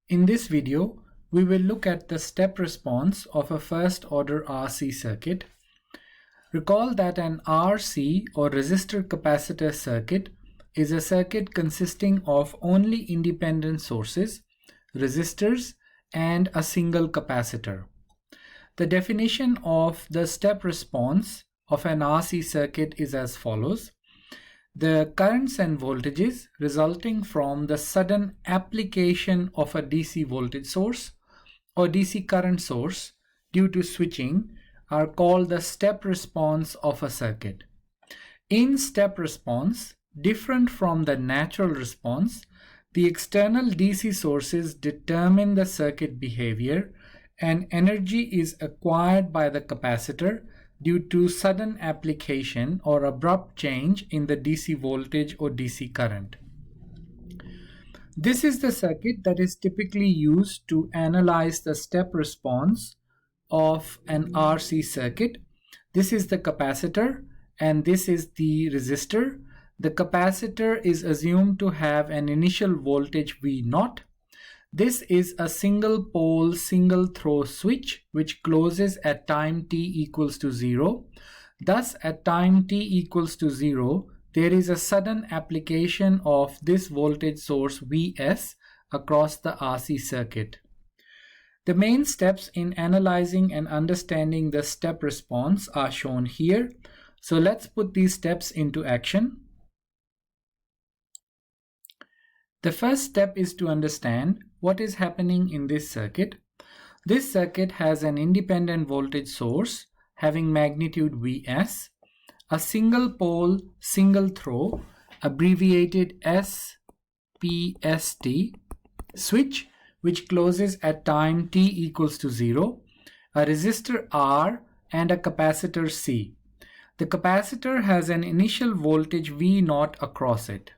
In this video, we will look at the step response of a first-order RC circuit. Recall that an RC or resistor-capacitor circuit is a circuit consisting of only independent sources, resistors, and a single capacitor. The definition of the step response of an RC circuit is as follows. The currents and voltages resulting from the sudden application of a DC voltage source or DC current source due to switching are called the step response of a circuit. In step response, different from the natural response, the external DC sources determine the circuit behavior and energy is acquired by the capacitor due to sudden application or abrupt change in the DC voltage or DC current. This is the circuit that is typically used to analyze the step response of an RC circuit. This is the capacitor and this is the resistor. The capacitor is assumed to have an initial voltage V0. This is a single pole, single throw switch which closes at time t equals to 0. Thus, at time t equals to 0, there is a sudden application of this voltage source Vs across the RC circuit. The main steps in analyzing and understanding the step response are shown here. So let's put these steps into action. The first step is to understand what is happening in this circuit. This circuit has an independent voltage source having magnitude Vs, a single pole, single throw, abbreviated SPST, switch which closes at time t equals to 0, a resistor R, and a capacitor C. The capacitor has an initial voltage V0 across it.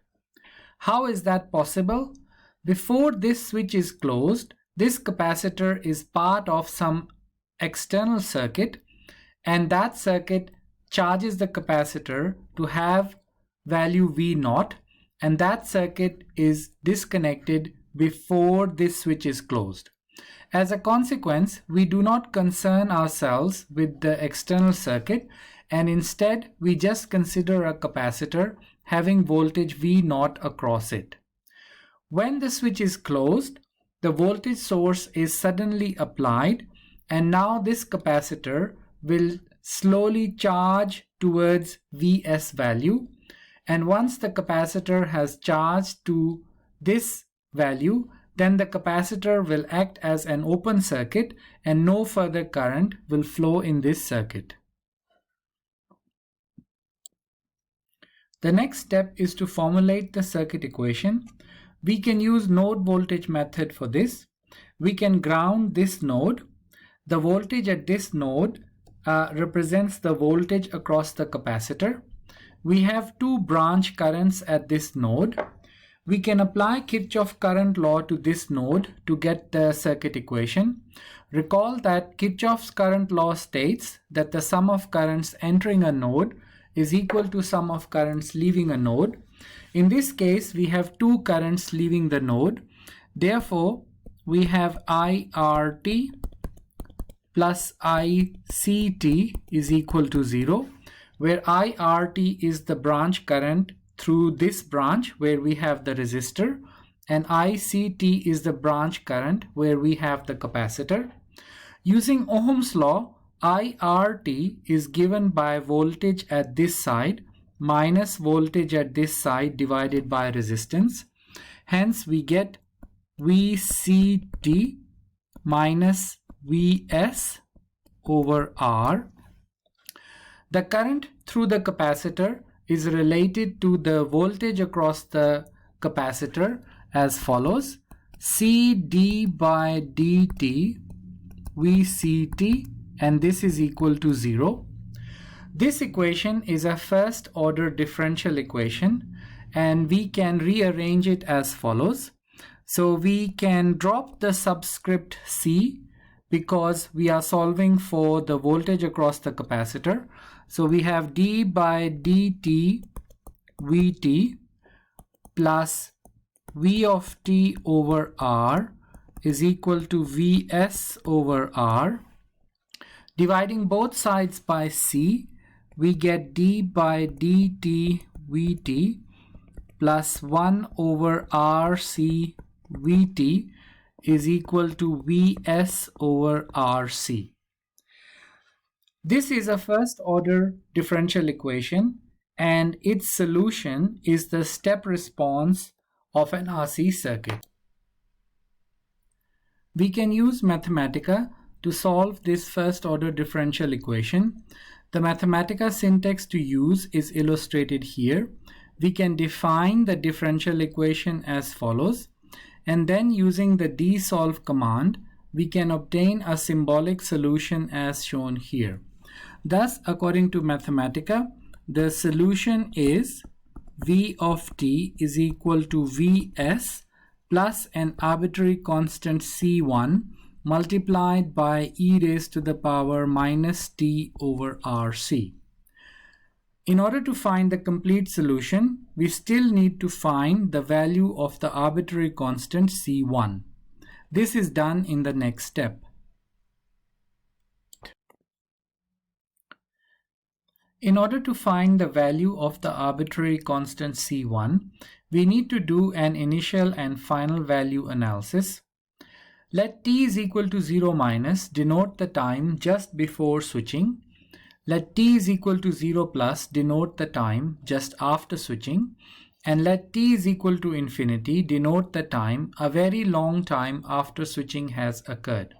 How is that possible? Before this switch is closed, this capacitor is part of some external circuit, and that circuit charges the capacitor to have value V0, and that circuit is disconnected before this switch is closed. As a consequence, we do not concern ourselves with the external circuit, and instead we just consider a capacitor having voltage V0 across it. When the switch is closed, the voltage source is suddenly applied, and now this capacitor will slowly charge towards Vs value, and once the capacitor has charged to this value, then the capacitor will act as an open circuit and no further current will flow in this circuit. The next step is to formulate the circuit equation. We can use node voltage method for this. We can ground this node. The voltage at this node represents the voltage across the capacitor. We have two branch currents at this node. We can apply Kirchhoff current law to this node to get the circuit equation. Recall that Kirchhoff's current law states that the sum of currents entering a node is equal to sum of currents leaving a node. In this case, we have two currents leaving the node. Therefore, we have IRT plus ICT is equal to 0, where IRT is the branch current through this branch where we have the resistor, and ICT is the branch current where we have the capacitor. Using Ohm's law, IRT is given by voltage at this side minus voltage at this side divided by resistance. Hence we get VCT minus Vs over R. The current through the capacitor is related to the voltage across the capacitor as follows. CD by dt VCT, and this is equal to 0. This equation is a first order differential equation, and we can rearrange it as follows. So we can drop the subscript C because we are solving for the voltage across the capacitor. So we have d by dt Vt plus V of t over R is equal to Vs over R. Dividing both sides by C, we get d by dt Vt plus 1 over Rc Vt is equal to Vs over Rc. This is a first order differential equation, and its solution is the step response of an RC circuit. We can use Mathematica to solve this first order differential equation. The Mathematica syntax to use is illustrated here. We can define the differential equation as follows, and then using the dsolve command, we can obtain a symbolic solution as shown here. Thus, according to Mathematica, the solution is V of t is equal to Vs plus an arbitrary constant C1 multiplied by e raised to the power minus t over Rc. In order to find the complete solution, we still need to find the value of the arbitrary constant C1. This is done in the next step. In order to find the value of the arbitrary constant C1, we need to do an initial and final value analysis. Let t is equal to 0 minus denote the time just before switching. Let t is equal to 0 plus denote the time just after switching. And let t is equal to infinity denote the time a very long time after switching has occurred.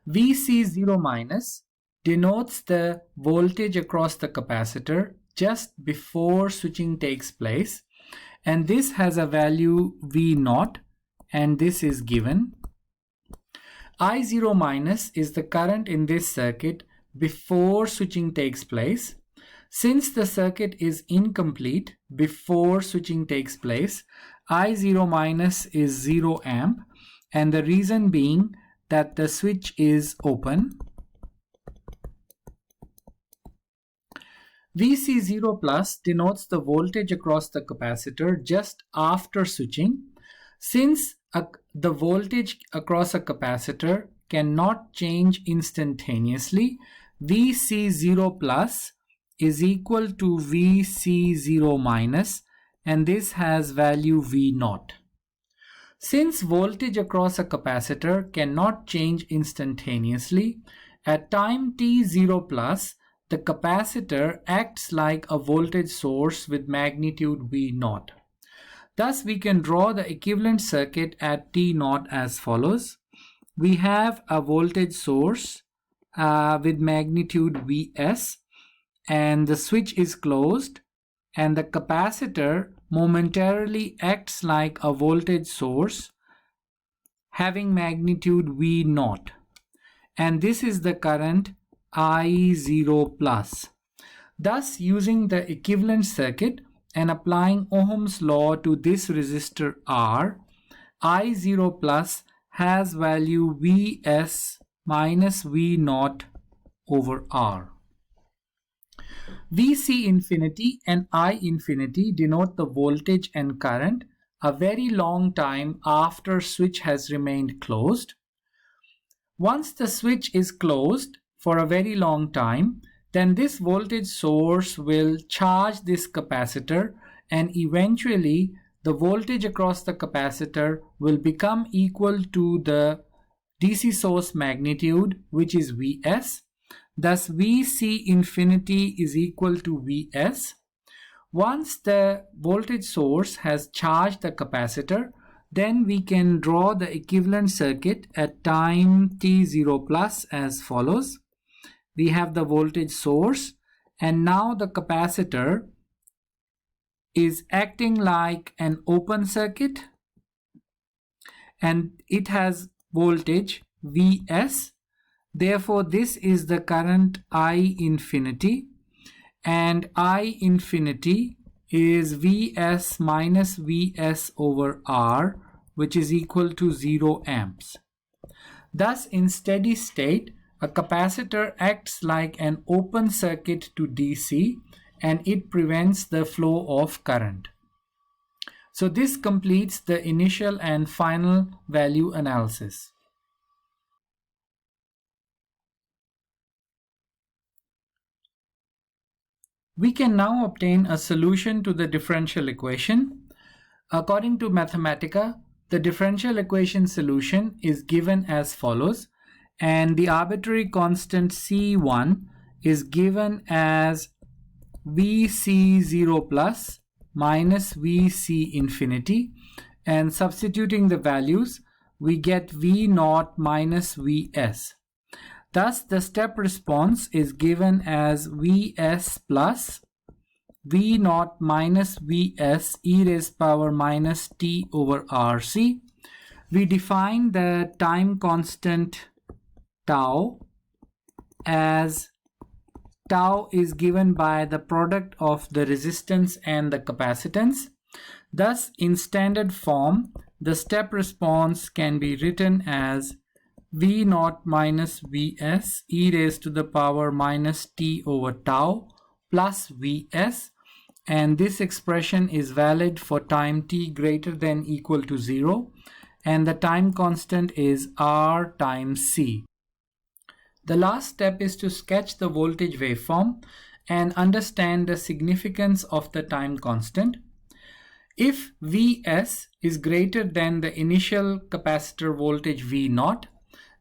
Vc0 minus denotes the voltage across the capacitor just before switching takes place, and this has a value V0, and this is given. I0 minus is the current in this circuit before switching takes place. Since the circuit is incomplete before switching takes place, I0 minus is 0 amp, and the reason being that the switch is open. Vc0 plus denotes the voltage across the capacitor just after switching. Since the voltage across a capacitor cannot change instantaneously, Vc0 plus is equal to Vc0 minus, and this has value V0. Since voltage across a capacitor cannot change instantaneously, at time t0 plus, the capacitor acts like a voltage source with magnitude V0. Thus, we can draw the equivalent circuit at T0 as follows. We have a voltage source with magnitude Vs, and the switch is closed, and the capacitor momentarily acts like a voltage source having magnitude V0, and this is the current I0 plus. Thus, using the equivalent circuit and applying Ohm's law to this resistor R, I0 plus has value Vs minus V0 over R. Vc infinity and I infinity denote the voltage and current a very long time after switch has remained closed. Once the switch is closed for a very long time, then this voltage source will charge this capacitor, and eventually the voltage across the capacitor will become equal to the DC source magnitude, which is Vs. Thus, Vc infinity is equal to Vs. Once the voltage source has charged the capacitor, then we can draw the equivalent circuit at time t0 plus as follows. We have the voltage source, and now the capacitor is acting like an open circuit, and it has voltage Vs. Therefore, this is the current I infinity, and I infinity is Vs minus Vs over R, which is equal to 0 amps. Thus, in steady state, a capacitor acts like an open circuit to DC, and it prevents the flow of current. So this completes the initial and final value analysis. We can now obtain a solution to the differential equation. According to Mathematica, the differential equation solution is given as follows, and the arbitrary constant C1 is given as Vc0 plus minus Vc infinity, and substituting the values, we get V0 minus Vs. Thus, the step response is given as Vs plus V0 minus Vs e raised power minus t over Rc. We define the time constant tau as tau is given by the product of the resistance and the capacitance. Thus, in standard form, the step response can be written as V0 minus Vs e raised to the power minus t over tau plus Vs, and this expression is valid for time t greater than equal to 0, and the time constant is R times C. The last step is to sketch the voltage waveform and understand the significance of the time constant. If Vs is greater than the initial capacitor voltage V0,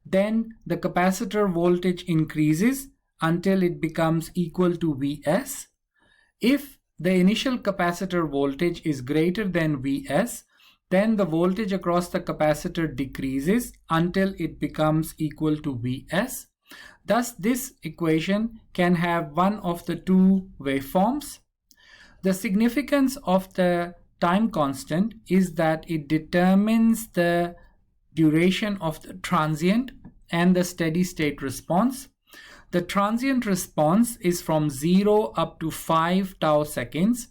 then the capacitor voltage increases until it becomes equal to Vs. If the initial capacitor voltage is greater than Vs, then the voltage across the capacitor decreases until it becomes equal to Vs. Thus, this equation can have one of the two waveforms. The significance of the time constant is that it determines the duration of the transient and the steady state response. The transient response is from 0 up to 5 tau seconds,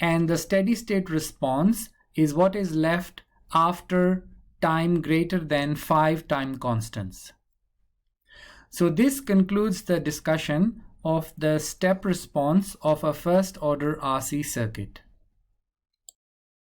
and the steady state response is what is left after time greater than 5 time constants. So this concludes the discussion of the step response of a first order RC circuit.